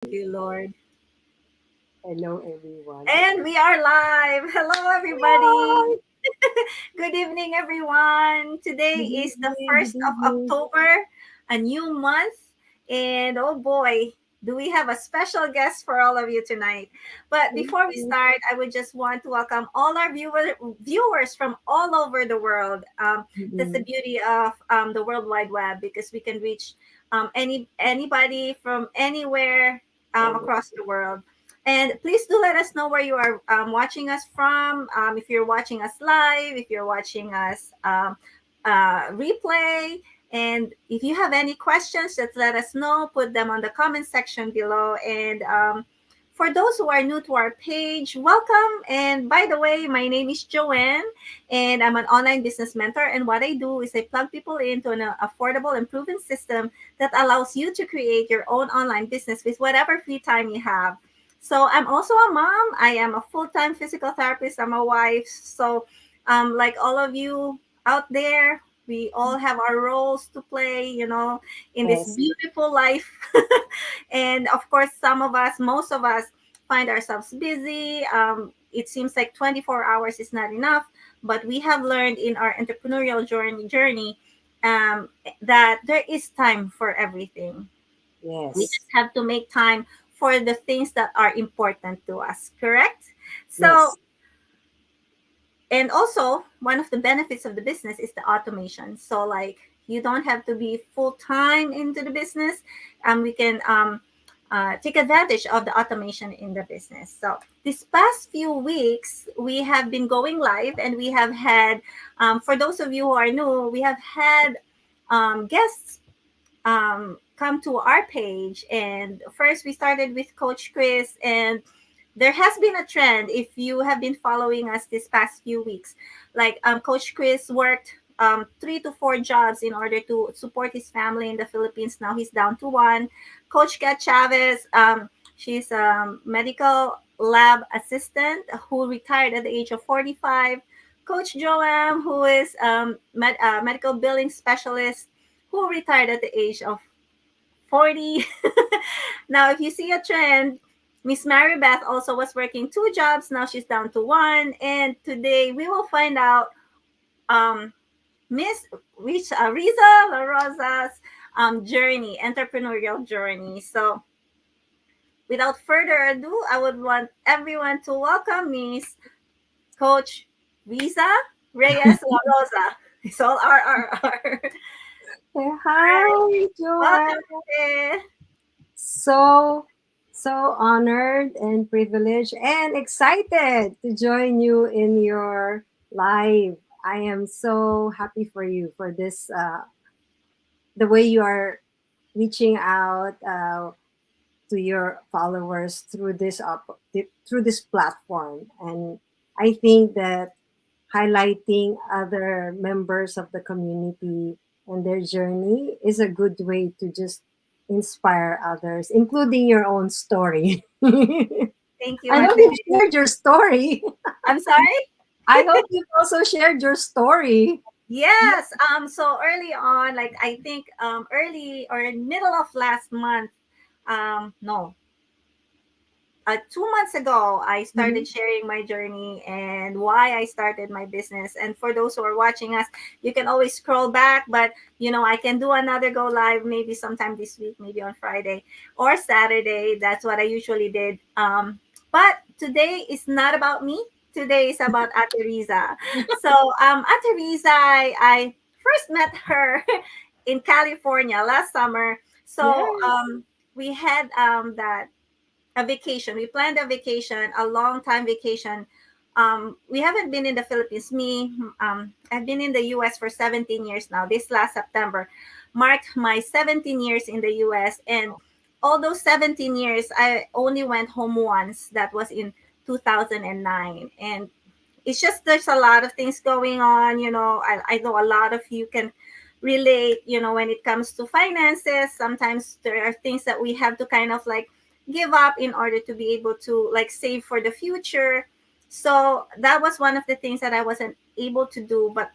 you, Lord. Hello, everyone. And we are live. Hello, everybody. Hi. Good evening, everyone. Today Good is the evening. Good 1st of evening. October, a new month. And oh boy, do we have a special guest for all of you tonight. But before we Mhm. start, I would just want to welcome all our viewers from all over the world. That's the Mhm. beauty of the World Wide Web because we can reach anybody from anywhere Oh, across the world. And please do let us know where you are watching us from. If you're watching us live, if you're watching us replay, and if you have any questions, just let us know. Put them on the comment section below. And for those who are new to our page, welcome. And by the way, my name is Joanne, and I'm an online business mentor. And what I do is I plug people into an affordable and proven system that allows you to create your own online business with whatever free time you have. So I'm also a mom. I am a full-time physical therapist. I'm a wife. So like all of you out there, we all have our roles to play, in this yes. beautiful life. And of course, some of us, most of us, find ourselves busy. It seems like 24 hours is not enough, but we have learned in our entrepreneurial journey um, that there is time for everything. We Yes. just have to make time for the things that are important to us, correct? So, Yes. and also, one of the benefits of the business is the automation. So, like, you don't have to be full time into the business, and we can take advantage of the automation in the business. So, this past few weeks, we have been going live, and we have had, for those of you who are new, we have had guests come to our page. And first, we started with Coach Chris, and there has been a trend. If you have been following us this past few weeks, like Coach Chris worked 3 to 4 jobs in order to support his family in the Philippines. Now he's down to one. Coach Kat Chavez, she's a medical lab assistant who retired at the age of 45. Coach Joam, who is medical billing specialist, who retired at the age of 40. Now, if you see a trend, Miss Mary Beth also was working 2 jobs. Now she's down to one. And today we will find out um, Miss Riza La Rosa's journey, entrepreneurial journey. So, without further ado, I would want everyone to welcome Miss Coach Riza Reyes La Rosa. It's all R. Hi, Welcome, Joanne. Ate. So, so honored and privileged and excited to join you in your live. I am so happy for you for this, the way you are reaching out to your followers through through this platform, and I think that highlighting other members of the community and their journey is a good way to just inspire others, including your own story. Thank you, I hope Ate. you've shared your story. I'm sorry? I hope you've also shared your story. Yes. So early on, like I think early or in middle of last month, no, 2 months ago, I started Mhm. sharing my journey and why I started my business. And for those who are watching us, you can always scroll back, but I can do another go live maybe sometime this week, maybe on Friday or Saturday. That's what I usually did. But today is not about me. Today is about Ate Riza. So, Ate Riza, I first met her in California last summer. So, Yes. we had that a vacation. We planned a vacation, a long time vacation. We haven't been in the Philippines. I've been in the U.S. for 17 years now. This last September marked my 17 years in the U.S. And all those 17 years, I only went home once. That was in 2009. And it's just there's a lot of things going on. I know a lot of you can relate, when it comes to finances. Sometimes there are things that we have to kind of like give up in order to be able to like save for the future. So that was one of the things that I wasn't able to do. But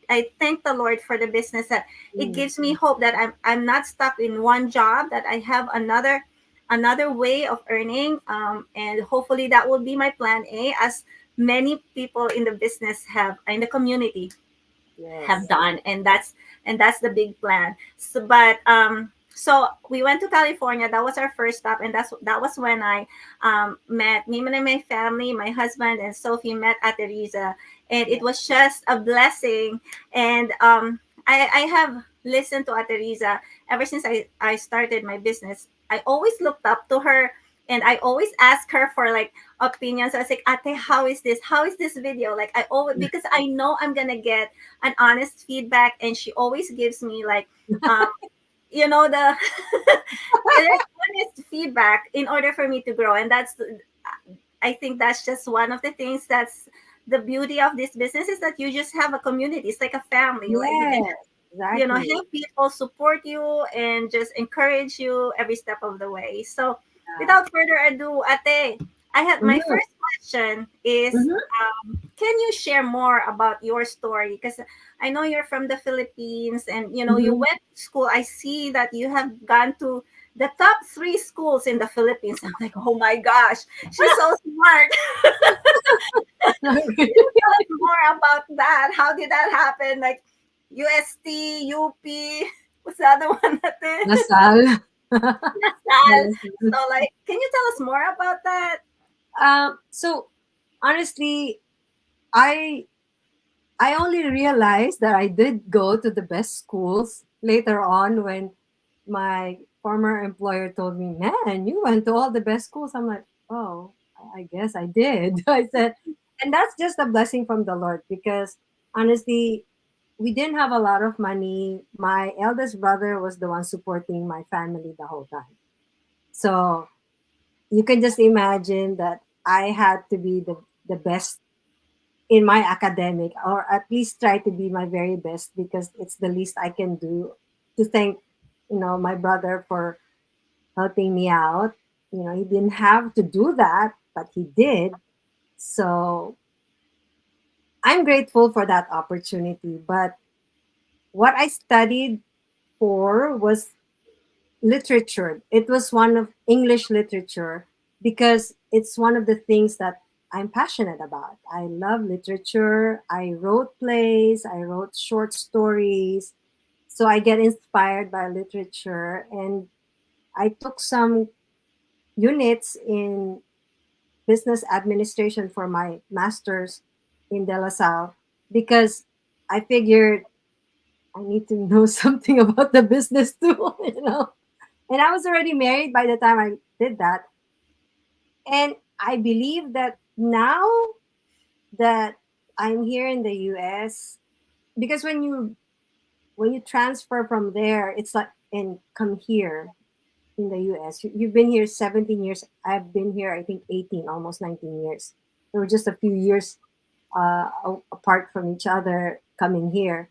I thank the Lord for the business, that it Mm. gives me hope that I'm not stuck in one job, that I have another way of earning, and hopefully that will be my plan A, as many people in the business have, in the community have Yes. done. And that's the big plan. So we went to California. That was our first stop, and that was when I met me and my family, my husband and Sophie met at Riza, and Yeah. it was just a blessing. And I have listened to Ate Riza ever since I started my business. I always looked up to her, and I always ask her for like opinions. I was like, Ate, how is this? How is this video? Like, I always, because I know I'm gonna get an honest feedback, and she always gives me like, um, the there's honest feedback in order for me to grow. And I think that's just one of the things that's the beauty of this business, is that you just have a community. It's like a family. Like, you can Yes. Exactly. have people support you and just encourage you every step of the way. So, Yeah. without further ado, Ate, I had my Mhm. first question is, Mhm. can you share more about your story? Because I know you're from the Philippines, and you Mhm. went to school. I see that you have gone to the top three schools in the Philippines. I'm like, oh my gosh, she's so smart. Can you tell us more about that? How did that happen? Like UST, UP, what's the other one? Natin? Lasal. Lasal. Lasal. So, like, can you tell us more about that? So honestly, I I only realized that I did go to the best schools later on when my former employer told me, "Man, you went to all the best schools." I'm like, "Oh, I guess I did." I said, and that's just a blessing from the Lord because honestly, we didn't have a lot of money. My eldest brother was the one supporting my family the whole time. So you can just imagine that I had to be the best in my academic, or at least try to be my very best, because it's the least I can do to thank my brother for helping me out. He didn't have to do that, but he did. So I'm grateful for that opportunity. But what I studied for was literature. It was one of English literature because it's one of the things that I'm passionate about. I love literature. I wrote plays, I wrote short stories. So I get inspired by literature, and I took some units in business administration for my master's in De La Salle because I figured I need to know something about the business too. And I was already married by the time I did that. And I believe that now that I'm here in the US, because when you transfer from there, it's like and come here in the US. You've been here 17 years. I've been here I think 18, almost 19 years. There were just a few years apart from each other coming here.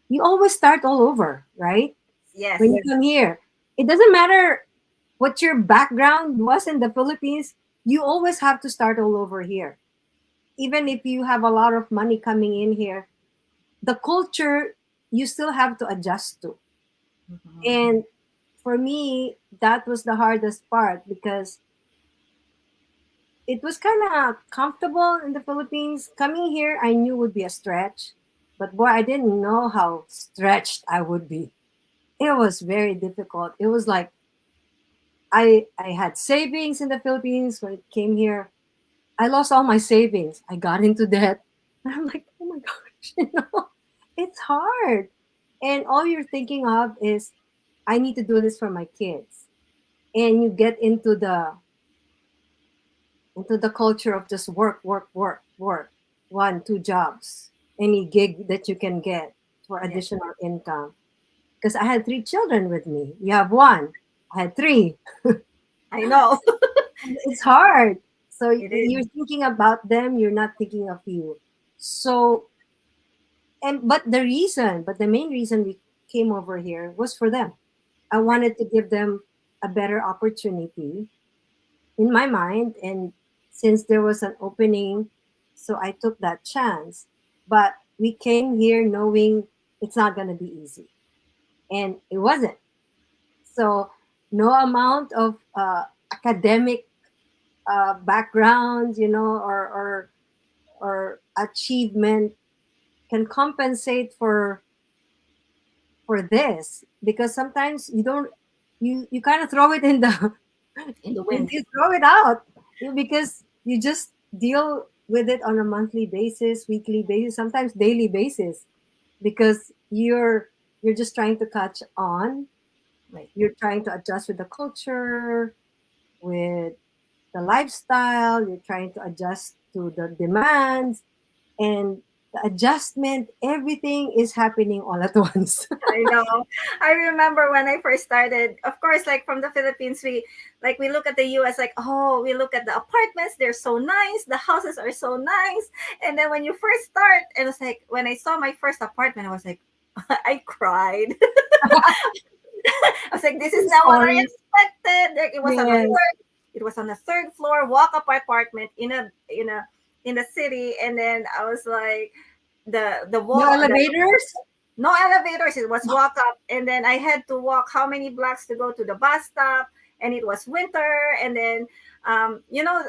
You always start all over, right? Yes. When you come here, it doesn't matter what your background was in the Philippines, you always have to start all over here. Even if you have a lot of money coming in here, the culture you still have to adjust to. Mhm. And for me, that was the hardest part because it was kind of comfortable in the Philippines. Coming here, I knew would be a stretch, but boy, I didn't know how stretched I would be. It was very difficult. It was like I had savings in the Philippines. When it came here, I lost all my savings. I got into debt. And I'm like, oh my gosh, it's hard. And all you're thinking of is, I need to do this for my kids. And you get into the culture of just work, work, work, work. One, two jobs, any gig that you can get for Yes. additional income. Because I had three children with me. You have one. I had three. I know. It's hard. So It is. you're thinking about them, you're not thinking of you. So but the main reason we came over here was for them. I Right. wanted to give them a better opportunity in my mind, and since there was an opening, so I took that chance. But we came here knowing it's not going to be easy, and it wasn't. So no amount of academic background, or achievement can compensate for this, because sometimes you don't, you kind of throw it in the In the wind. you throw it out, because you just deal with it on a monthly basis, weekly basis, sometimes daily basis, because you're just trying to catch on. Right. You're trying to adjust with the culture, with the lifestyle. You're trying to adjust to the demands, and the adjustment, everything is happening all at once. I know. I remember when I first started, of course, like from the Philippines, we look at the US like, oh, we look at the apartments, they're so nice, the houses are so nice. And then when you first start, and it's like when I saw my first apartment, I was like, I cried. I was like, this is True not what I story. expected. Like, Yes. it was on the third floor, walk-up apartment in the city, and then I was like, the No wall, elevators. no elevators. It was walk up, and then I had to walk how many blocks to go to the bus stop, and it was winter, and then um, you know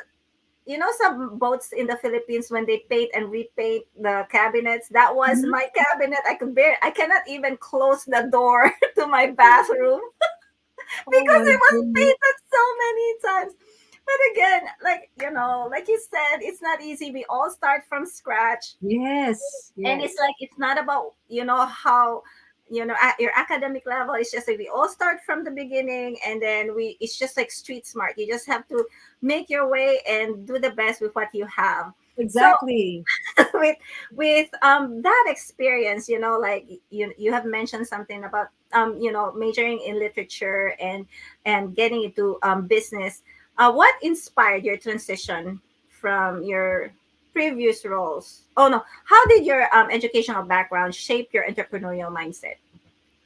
some boats in the Philippines when they paint and repaint the cabinets. That was Mhm. my cabinet. I cannot even close the door to my bathroom Oh because my it was goodness. painted so many times. But again, like like you said, it's not easy. We all start from scratch, Yes, and it's yes. like it's not about how at your academic level. It's just like we all start from the beginning, and then we it's just like street smart. You just have to make your way and do the best with what you have. So Exactly. with that experience, like you have mentioned something about majoring in literature and getting into business. What inspired your transition from your previous roles? Oh no, how did your educational background shape your entrepreneurial mindset?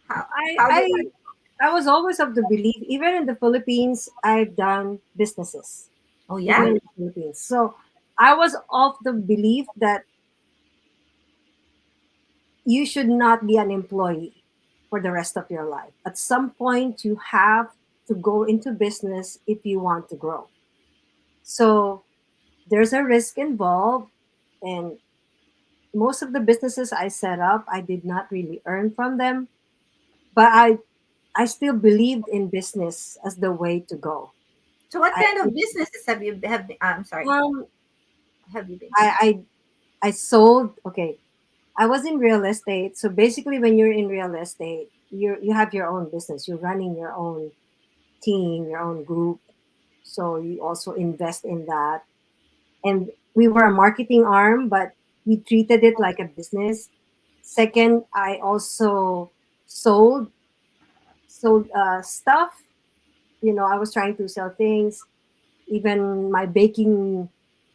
how I how did I that? I was always of the belief, even in the Philippines, I've done businesses, Oh yeah. even in the Philippines. So I was of the belief that you should not be an employee for the rest of your life. At some point, you have to go into business if you want to grow. So there's a risk involved, and most of the businesses I set up, I did not really earn from them, but I still believed in business as the way to go. So what I kind of businesses I'm sorry, um have you been? I sold. Okay, I was in real estate. So basically, when you're in real estate, you have your own business. You're running your own team, your own group. So you also invest in that. And we were a marketing arm, but we treated it like a business. Second, I also sold stuff. I was trying to sell things. Even my baking,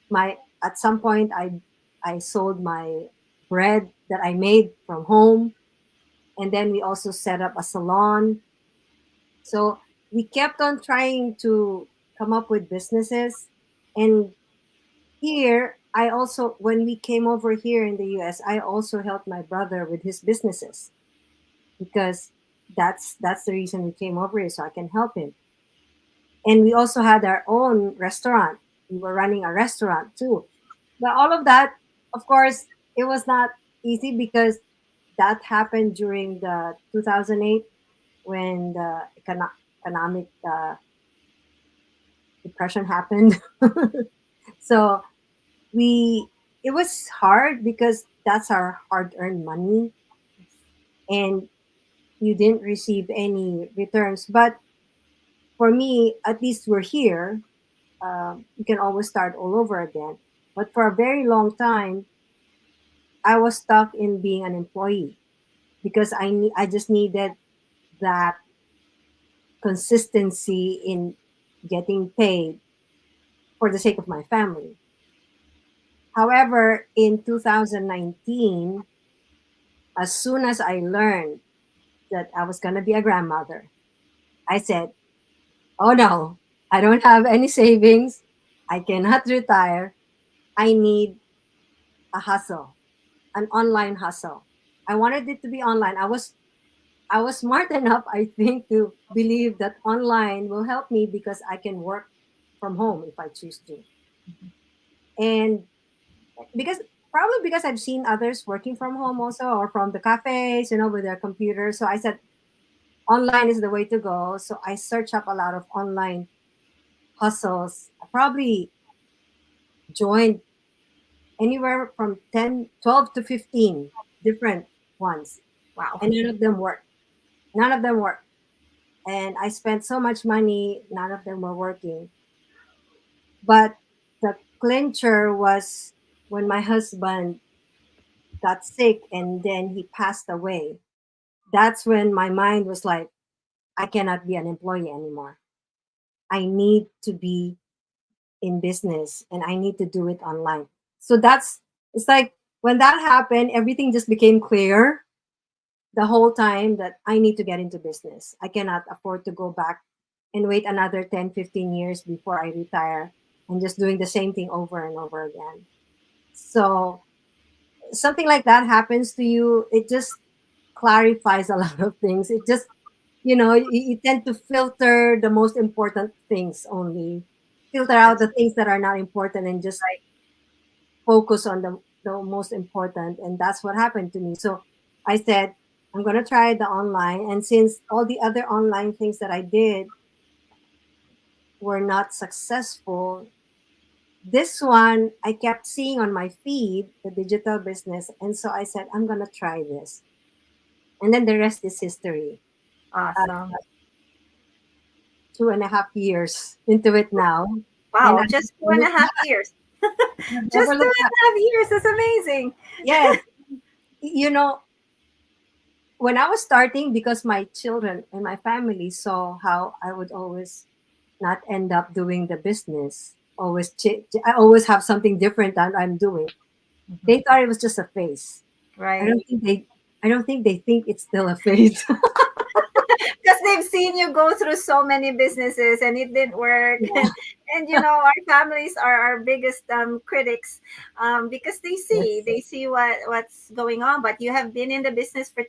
my at some point I sold my bread that I made from home, and then we also set up a salon. So we kept on trying to come up with businesses. And here, I also, when we came over here in the US, I also helped my brother with his businesses, because that's the reason we came over here, so I can help him. And we also had our own restaurant. We were running a restaurant too. But all of that, of course, it was not easy, because that happened during the 2008, when the economic depression happened. So we it was hard, because that's our hard earned money, and you didn't receive any returns. But for me, at least we're here. You can always start all over again. But for a very long time, I was stuck in being an employee, because I just needed that consistency in getting paid for the sake of my family. However, in 2019, as soon as I learned that I was going to be a grandmother, I said, "Oh no, I don't have any savings. I cannot retire. I need a hustle." an online hustle. I wanted it to be online. I was smart enough, I think, to believe that online will help me because I can work from home if I choose to. And because probably because I've seen others working from home also, or from the cafes, with their computers. So I said online is the way to go. So I searched up a lot of online hustles. I probably joined anywhere from 10, 12 to 15 different ones. Wow. And none of them worked. None of them worked. And I spent so much money, none of them were working. But the clincher was when my husband got sick and then he passed away. That's when my mind was like, I cannot be an employee anymore. I need to be in business and I need to do it online. So it's like when that happened, everything just became clear the whole time that I need to get into business. I cannot afford to go back and wait another 10, 15 years before I retire and just doing the same thing over and over again. So something like that happens to you, it just clarifies a lot of things. It just, you tend to filter the most important things only, filter out That's the things that are not important and just right. focus on the most important. And that's what happened to me. So I said, I'm going to try the online. And since all the other online things that I did were not successful, this one I kept seeing on my feed, the digital business. And so I said, I'm going to try this. And then the rest is history. Uh, Awesome. 2.5 years into it now. And Wow, I just two never and a looked half back. years. I've never Just two looked and back. a half years. That's amazing. Yes. You know, when I was starting, because my children and my family saw how I would always not end up doing the business, I always have something different that I'm doing. Mhm. They thought it was just a phase. I Right. don't think they, I don't think they think it's still a phase. Because they've seen you go through so many businesses and it didn't work. Yeah. And our families are our biggest critics, because Yes. they see what's going on. But you have been in the business for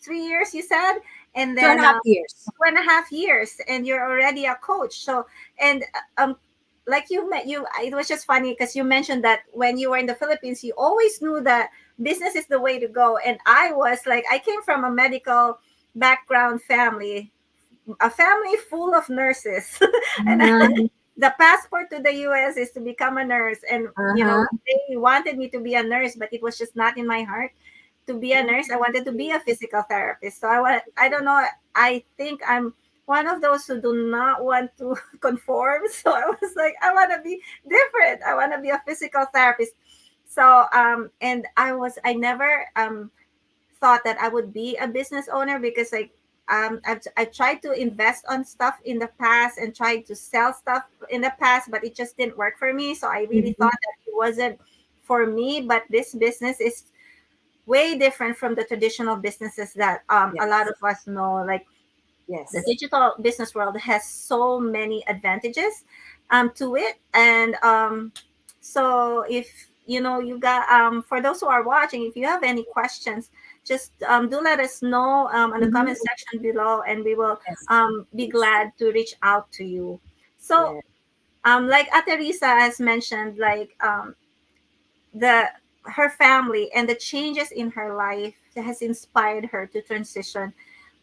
3 years, you said, and Two and then a half years. 2.5 years, and you're already a coach. So, and like you met you, it was just funny because you mentioned that when you were in the Philippines, you always knew that business is the way to go. And I was like, I came from a medical background family, a family full of nurses. And Uh-huh. the passport to the US is to become a nurse. And, Uh-huh. they wanted me to be a nurse, but it was just not in my heart to be a nurse. I wanted to be a physical therapist. So I don't know. I think I'm one of those who do not want to conform. So I was like, I want to be different. I want to be a physical therapist. So, and I never, thought that I would be a business owner because like I tried to invest on stuff in the past and tried to sell stuff in the past, but it just didn't work for me. So I really Mhm. thought that it wasn't for me. But this business is way different from the traditional businesses that a lot Yes. of us know. Like the Yes. digital business world has so many advantages to it. And so if you got for those who are watching, if you have any questions, just do let us know on the comment Mhm. section below, and we will Yes. be Please. glad to reach out to you. So Yeah. like Ate Risa has mentioned, like the her family and the changes in her life has inspired her to transition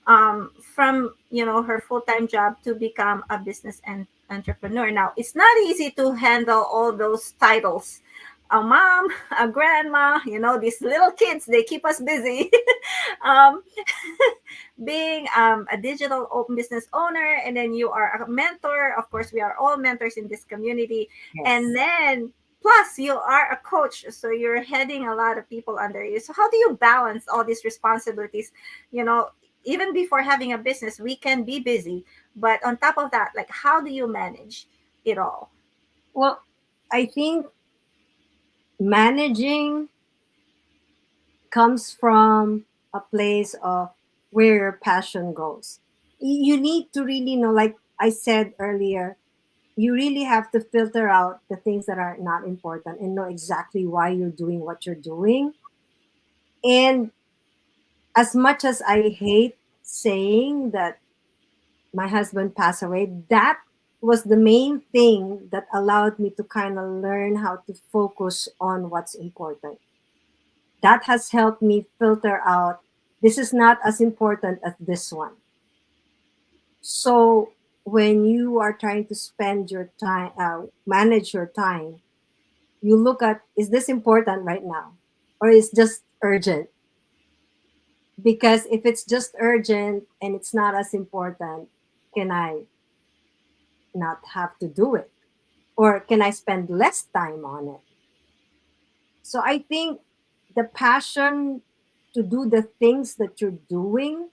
from her full-time job to become a business and entrepreneur. Now it's not easy to handle all those titles, a mom, a grandma, these little kids, they keep us busy. um, being a digital open business owner, and then you are a mentor. Of course, we are all mentors in this community. And Yes. then plus you are a coach, so you're heading a lot of people under you. So how do you balance all these responsibilities? you know Even before having a business, we can be busy, but on top of that, like, how do you manage it all? Well, I think managing comes from a place of where your passion goes. You need to really know, like I said earlier, you really have to filter out the things that are not important and know exactly why you're doing what you're doing. And as much as I hate saying that my husband passed away, that was the main thing that allowed me to kind of learn how to focus on what's important. That has helped me filter out this is not as important as this one. So when you are trying to spend your time, manage your time, you look at is this important right now or is just urgent? Because if it's just urgent and it's not as important, can I not have to do it? Or can I spend less time on it? So I think the passion to do the things that you're doing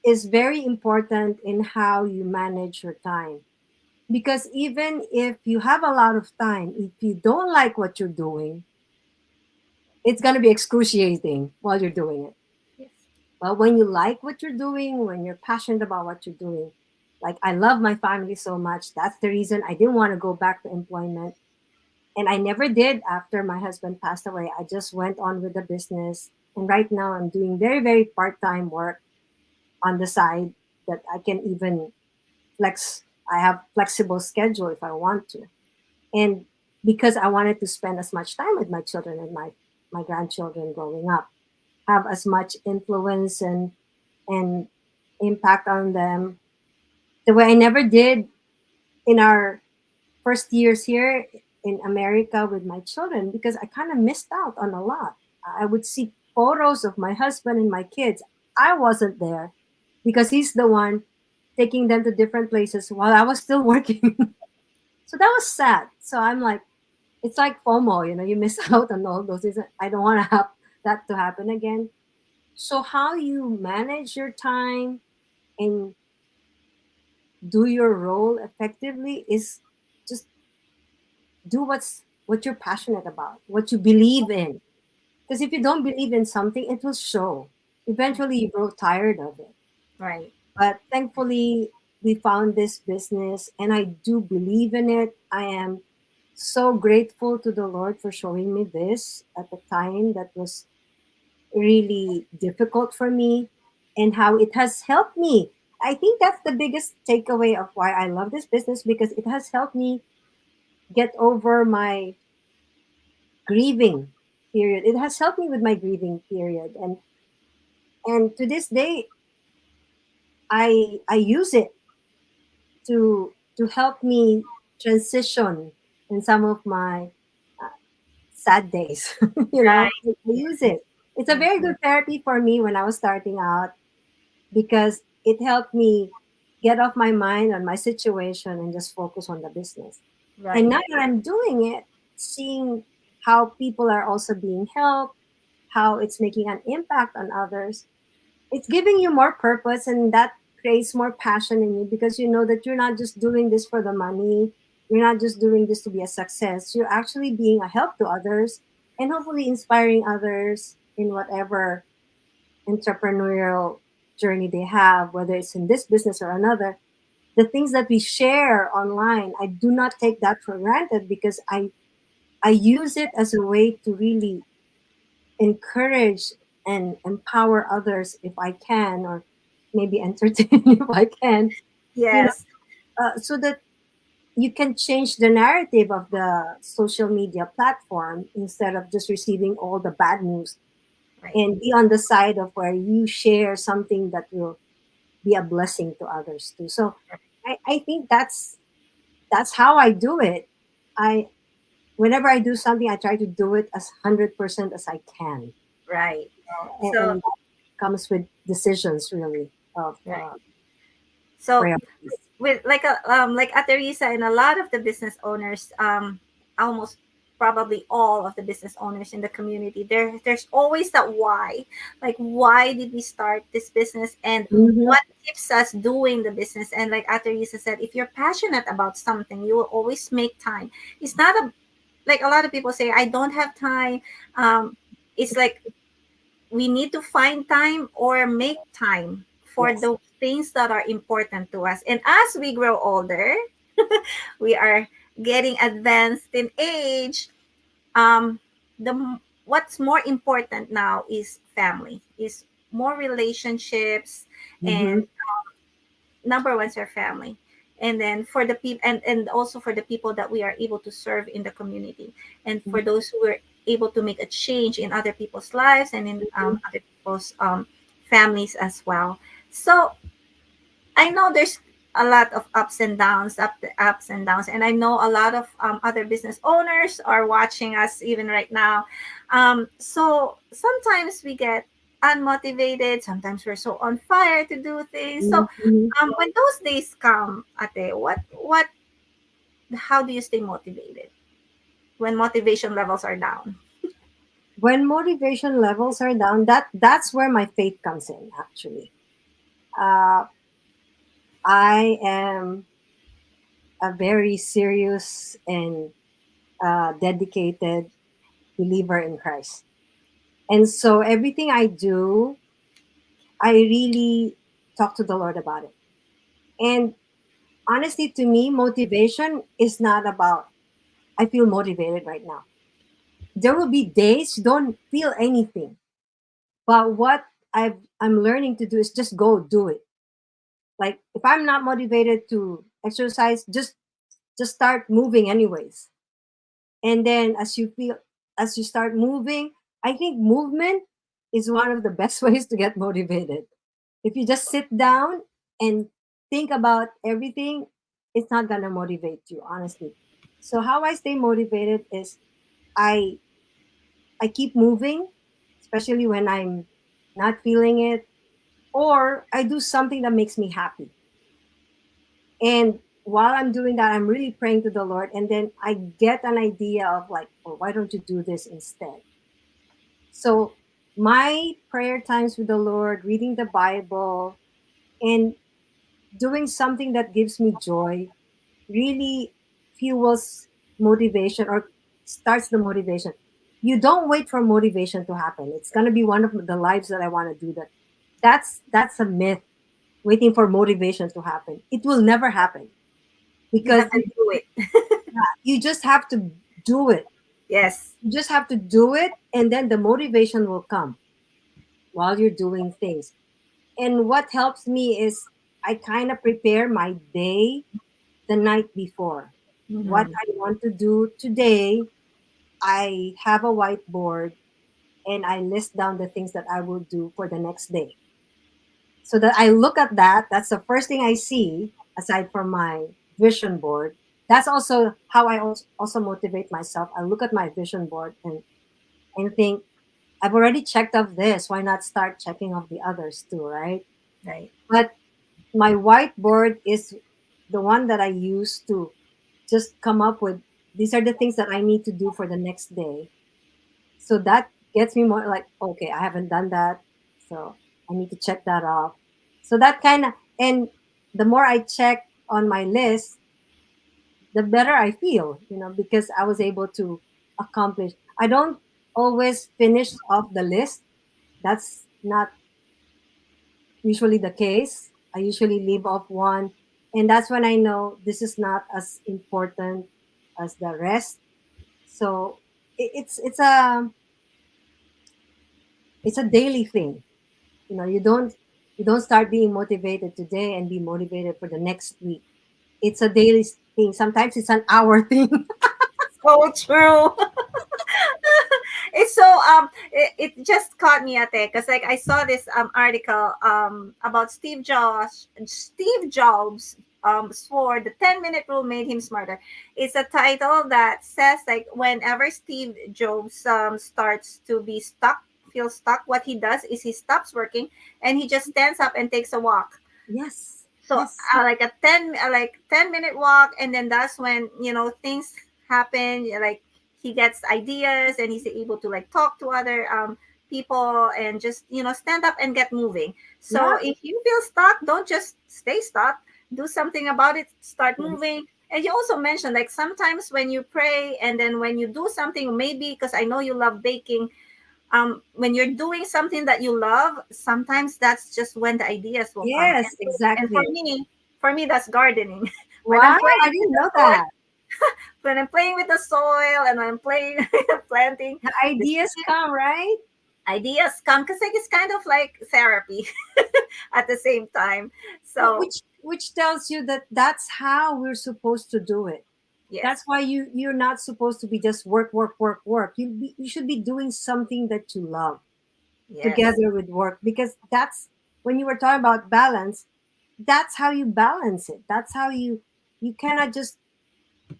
is very important in how you manage your time. Because even if you have a lot of time, if you don't like what you're doing, it's going to be excruciating while you're doing it. Yes. But when you like what you're doing, when you're passionate about what you're doing, like I love my family so much. That's the reason I didn't want to go back to employment. And I never did after my husband passed away. I just went on with the business. And right now I'm doing very, very part time work on the side that I can even flex. I have flexible schedule if I want to. And because I wanted to spend as much time with my children and my grandchildren growing up, have as much influence and impact on them the way I never did in our first years here in America with my children because I kind of missed out on a lot. I would see photos of my husband and my kids. I wasn't there because he's the one taking them to different places while I was still working. So that was sad. So I'm like, it's like FOMO, you miss out on all those things. I don't want to have that to happen again. So how you manage your time and do your role effectively is just do what you're passionate about, what you believe in. Because if you don't believe in something, it will show. Eventually, you grow tired of it. Right. But thankfully, we found this business, and I do believe in it. I am so grateful to the Lord for showing me this at the time that was really difficult for me, and how it has helped me. I think that's the biggest takeaway of why I love this business because it has helped me get over my grieving period. It has helped me with my grieving period, and to this day, I use it to help me transition in some of my uh, sad days. Right. I use it. It's a Yes. very good therapy for me when I was starting out because it helped me get off my mind on my situation and just focus on the business. And Right. now that I'm doing it, seeing how people are also being helped, how it's making an impact on others, it's giving you more purpose and that creates more passion in you because you know that you're not just doing this for the money, you're not just doing this to be a success, you're actually being a help to others and hopefully inspiring others in whatever entrepreneurial journey they have, whether it's in this business or another. The things that we share online, I do not take that for granted because I use it as a way to really encourage and empower others if I can, or maybe entertain if I can, you know, Yes. so that you can change the narrative of the social media platform instead of just receiving all the bad news Right. and be on the side of where you share something that will be a blessing to others too. So I think that's how I do it. I Whenever I do something, I try to do it as 100% as I can, Right. So and that comes with decisions really of right. So priorities. with like at Teresa and a lot of the business owners, almost probably all of the business owners in the community, there's always that why, like why did we start this business and Hmm. what keeps us doing the business. And like Teresa said, if you're passionate about something, you will always make time. It's not a like a lot of people say I don't have time. It's like we need to find time or make time for Yes. the things that are important to us. And as we grow older, we are getting advanced in age. um what's more important now is family, is more relationships, Mm-hmm. and number one's our family. And then for the people, and also for the people that we are able to serve in the community, and for those who were able to make a change in other people's lives and in other people's families as well. So I know there's a lot of ups and downs, and I know a lot of other business owners are watching us even right now. So sometimes we get unmotivated. Sometimes we're so on fire to do things. So Mm-hmm. when those days come, Ate, how do you stay motivated when motivation levels are down? When motivation levels are down, that's where my faith comes in. Actually, uh, I am a very serious and dedicated believer in Christ, and so everything I do, I really talk to the Lord about it. And honestly, to me, motivation is not about I feel motivated right now. There will be days you don't feel anything, but what I'm learning to do is just go do it. Like if I'm not motivated to exercise, just start moving anyways. And then as you start moving, I think movement is one of the best ways to get motivated. If you just sit down and think about everything, it's not gonna motivate you, honestly. So how I stay motivated is I I keep moving, especially when I'm not feeling it, or I do something that makes me happy. And while I'm doing that, I'm really praying to the Lord. And then I get an idea of like, oh, why don't you do this instead? So my prayer times with the Lord, reading the Bible, and doing something that gives me joy really fuels motivation or starts the motivation. You don't wait for motivation to happen. It's gonna be one of the lives that I want to do that. That's a myth. Waiting for motivation to happen. It will never happen You because have to do it. you just have to do it. Yes. You just have to do it, and then the motivation will come while you're doing things. And what helps me is I kind of prepare my day the night before. What Hmm. I want to do today, I have a whiteboard and I list down the things that I will do for the next day. So that I look at that, that's the first thing I see aside from my vision board. That's also how I also motivate myself. I look at my vision board and think, I've already checked off this. Why not start checking off the others too, right? Right. But my whiteboard is the one that I use to just come up with these are the things that I need to do for the next day. So that gets me more like, okay, I haven't done that. So I need to check that off. So that kind of, and the more I check on my list, the better I feel, because I was able to accomplish. I don't always finish off the list. That's not usually the case. I usually leave off one. And that's when I know this is not as important as the rest. So it's a daily thing. You don't start being motivated today and be motivated for the next week. It's a daily thing. Sometimes it's an hour thing. So true. It's so it just caught me at it because like I saw this article about Steve Jobs swore the 10-minute rule made him smarter. It's a title that says like whenever Steve Jobs starts to be stuck, feel stuck, what he does is he stops working and he just stands up and takes a walk. Yes. So Yes. like a 10-minute walk, and then that's when things happen. Like he gets ideas and he's able to like talk to other people and just stand up and get moving. So Yeah. if you feel stuck, don't just stay stuck. Do something about it. Start Yes. moving. And you also mentioned like sometimes when you pray and then when you do something, maybe because I know you love baking, when you're doing something that you love, sometimes that's just when the ideas will come. Yes, And for exactly. me, that's gardening. when I'm Wow, I playing with didn't the know soil, that. when I'm playing with the soil and when I'm playing planting, The the ideas come, right? ideas come because like it's kind of like therapy at the same time. So Which tells you that that's how we're supposed to do it. That's yes, why you're not supposed to be just work, work, work, work. You should be doing something that you love yes, together with work, because that's when you were talking about balance. That's how you balance it. That's how you cannot just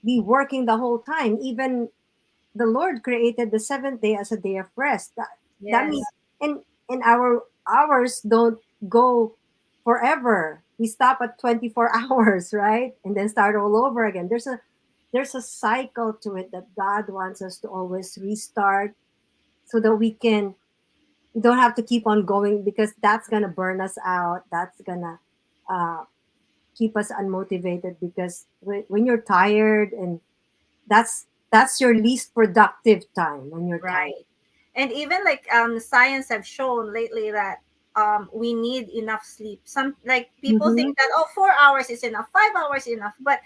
be working the whole time. Even the Lord created the seventh day as a day of rest. That yes, means, and our hours don't go forever. We stop at 24 hours, right? And then start all over again. There's a cycle to it that God wants us to always restart, so that we don't have to keep on going, because that's gonna burn us out. That's gonna uh, keep us unmotivated, because when you're tired, and that's your least productive time, when you're tired. right. And even like science have shown lately that we need enough sleep. Some like people Mm-hmm. think that, oh, 4 hours is enough, 5 hours is enough, but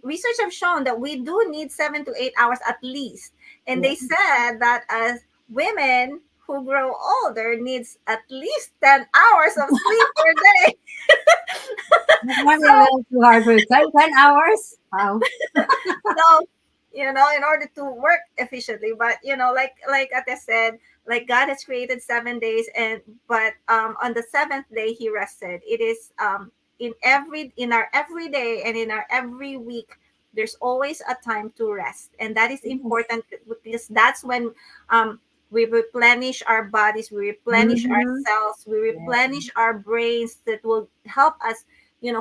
research have shown that we do need 7 to 8 hours at least. And they Yes. said that as women who grow older needs at least 10 hours of sleep per day. That might be a So little too hard for you. 10 hours? Wow. so in order to work efficiently, but like I said, like God has created 7 days, and but on the seventh day he rested. It is in our every day and in our every week, there's always a time to rest, and that is Yes. important because that's when um we replenish our bodies, we replenish our Mm-hmm. cells, we Yes. replenish our brains, that will help us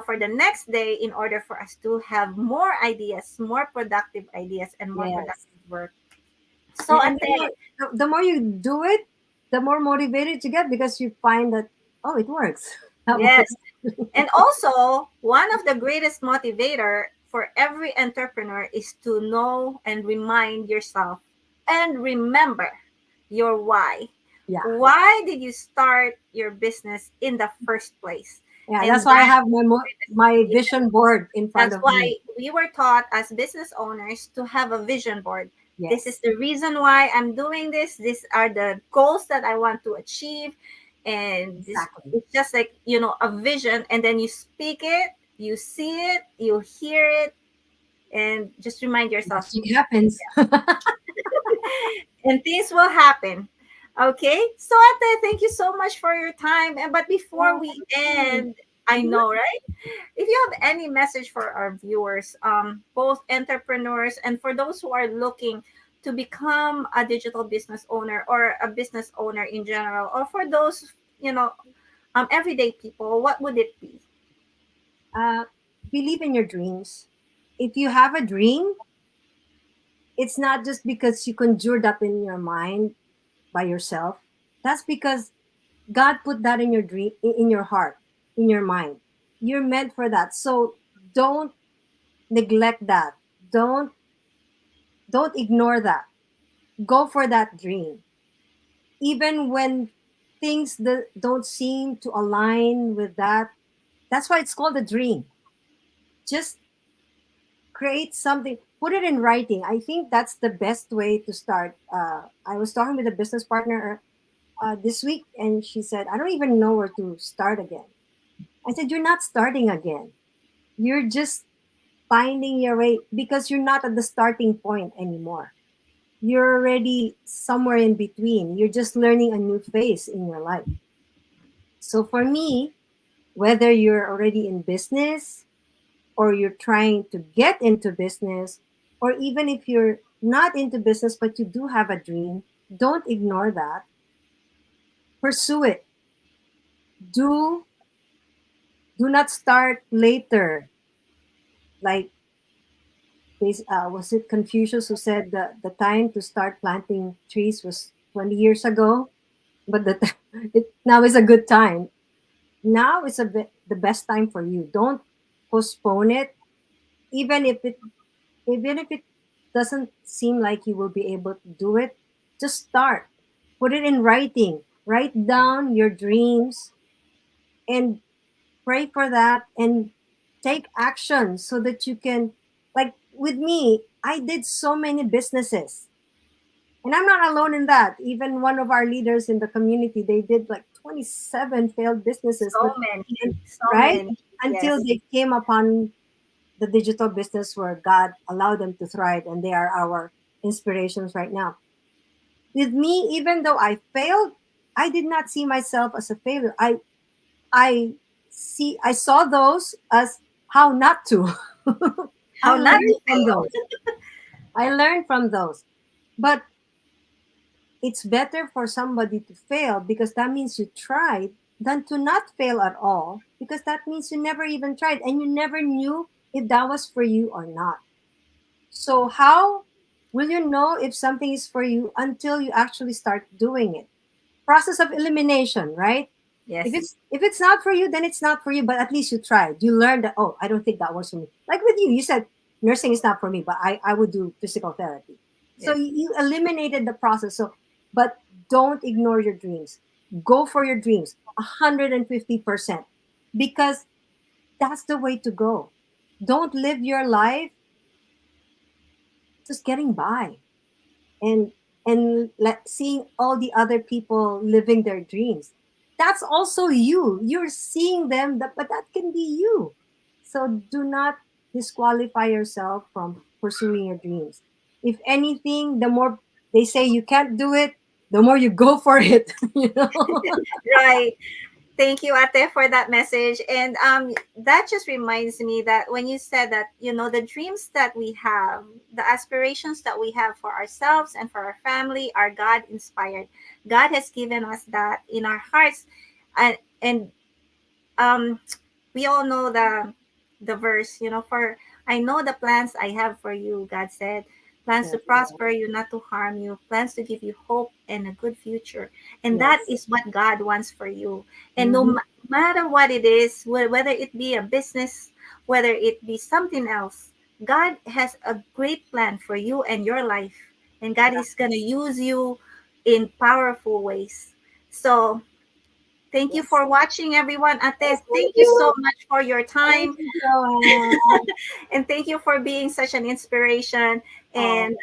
for the next day, in order for us to have more ideas, more productive ideas, and more Yes. productive work. So And at the more, the more you do it, the more motivated you get, because you find that, oh, it works. That works. yes, and also one of the greatest motivator for every entrepreneur is to know and remind yourself and remember your why. Yeah. Why did you start your business in the first place? Yeah. That's And why I that have my is vision board in front That's of me. why we were taught as business owners to have a vision board. This is Yes. the reason why I'm doing this. These are the goals that I want to achieve. And this Exactly. it's just like, a vision, and then you speak it, you see it, you hear it, and just remind yourself, Magic happens. and things will happen. Okay, so Ate, thank you so much for your time. And but before Oh, we thank you. end, I Mhm. know, right? If you have any message for our viewers, both entrepreneurs and for those who are looking to become a digital business owner or a business owner in general, or for those, everyday people, what would it be? Uh, Believe in your dreams. If you have a dream, it's not just because you conjured up in your mind by yourself. That's because God put that in your dream, in your heart, in your mind. You're meant for that. So don't neglect that. Don't don't ignore that. Go for that dream. Even when things that don't seem to align with that, that's why it's called a dream. Just create something, put it in writing. I think that's the best way to start. I was talking with a business partner this week, and she said, I don't even know where to start again. I said, you're not starting again. You're just finding your way, because you're not at the starting point anymore. You're already somewhere in between. You're just learning a new phase in your life. So for me, whether you're already in business, or you're trying to get into business, or even if you're not into business but you do have a dream, don't ignore that. Pursue it. Do do not start later. Like this, was it Confucius who said the time to start planting trees was 20 years ago, but now is a good time. Now is the best time for you. Don't postpone it. even if it Even if it doesn't seem like you will be able to do it, just start. Put it in writing. Write down your dreams and pray for that, and take action so that you can, like with me, I did so many businesses. And I'm not alone in that. Even one of our leaders in the community, they did like 27 failed businesses, So but many, so right many. until Yes. they came upon the digital business where God allowed them to thrive, and they are our inspirations right now. With me, even though I failed, I did not see myself as a failure. I I saw those as how not to. I How not to learned from fail. those. I learned from those. But it's better for somebody to fail because that means you tried than to not fail at all because that means you never even tried and you never knew if that was for you or not. So how will you know if something is for you until you actually start doing it? Process of elimination, right? Yes. If it's not for you, then it's not for you. But at least you tried. You learned that. Oh, I don't think that works for me. Like with you, you said nursing is not for me, but I would do physical therapy. So Yes. you eliminated the process. So, but don't ignore your dreams. Go for your dreams, 150%, because that's the way to go. Don't live your life just getting by and seeing all the other people living their dreams. That's also you. You're seeing them, but that can be you. So do not disqualify yourself from pursuing your dreams. If anything, the more they say you can't do it, the more you go for it. You know. Right. Thank you, Ate, for that message. And that just reminds me that when you said that, the dreams that we have, the aspirations that we have for ourselves and for our family are God inspired. God has given us that in our hearts. And um we all know the verse, for I know the plans I have for you, God said, plans to Yes, prosper you, not to harm you, plans to give you hope and a good future. And that yes. is what God wants for you. And no Mm-hmm. matter what it is, whether it be a business, whether it be something else, God has a great plan for you and your life, and God is going to use you in powerful ways. So thank you Yes. for watching, everyone. Yes. Ate, Thank thank you so you. much for your Thank time. you, Joanne. And thank you for being such an inspiration. Oh, And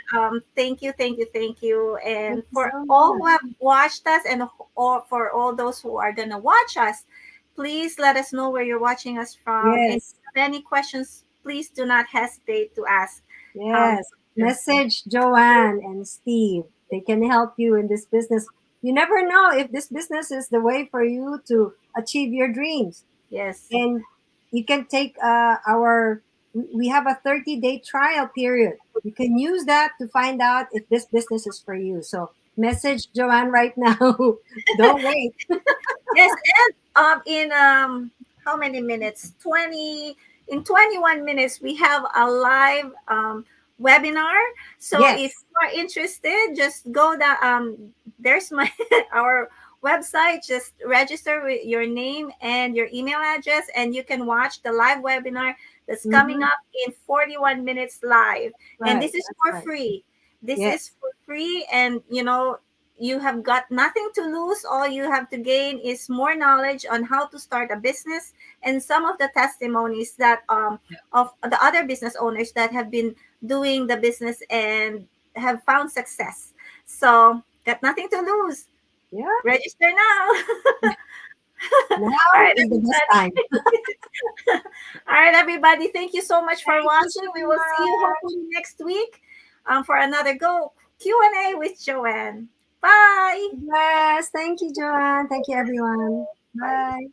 thank you, thank you, thank you. thank And you for so all who much. have watched us, and or for all those who are going to watch us, please let us know where you're watching us from. And if Yes. you have any questions, please do not hesitate to ask. Yes. Questions. Message Joanne and Steve. They can help you in this business. You never know if this business is the way for you to achieve your dreams. Yes. And you can take we have a 30-day trial period. You can use that to find out if this business is for you. So message Joanne right now. Don't wait. Yes, and in how many minutes? 20, in 21 minutes we have a live webinar. So if Yes. you are interested, just go down, there's my our website. Just register with your name and your email address, and you can watch the live webinar that's coming Mm-hmm. up in 41 minutes live. And Right. this is That's for right. free. This is Yes. for free, and you have got nothing to lose. All you have to gain is more knowledge on how to start a business, and some of the testimonies that of the other business owners that have been doing the business and have found success. So got nothing to lose. Yeah. Register now. All Now right, is the best everybody. time. All right, everybody. Thank you so much for Thank you so watching. We will see you much. hopefully next week for another Go Q&A with Joanne. Bye. Yes. Thank you, Joanne. Thank you, everyone. Bye. Bye.